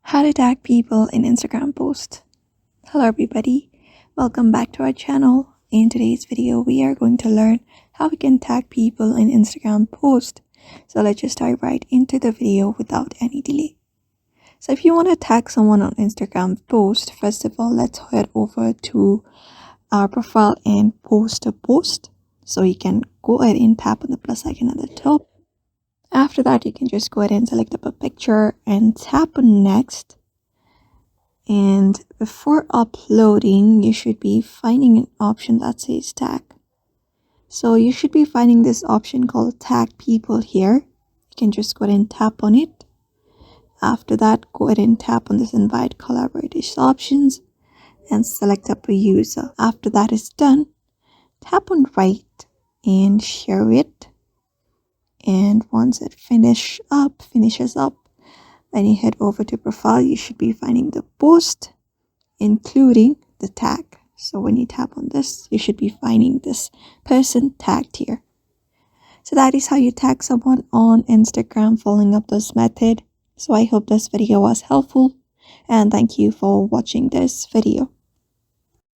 How to tag people in Instagram post. Hello everybody, welcome back to our channel. In today's video we are going to learn how we can tag people in Instagram post. So let's just dive right into the video without any delay. So if you want to tag someone on Instagram post, first of all let's head over to our profile and post a post. So you can go ahead and tap on the plus icon at the top. After that, you can just go ahead and select up a picture and tap on next. And before uploading, you should be finding an option that says tag. So you should be finding this option called tag people here. You can just go ahead and tap on it. After that, go ahead and tap on this invite collaborators options and select up a user. After that is done, tap on write and share it. And once it finishes up, then you head over to profile. You should be finding the post, including the tag. So when you tap on this, you should be finding this person tagged here. So that is how you tag someone on Instagram, following up this method. So I hope this video was helpful, and thank you for watching this video.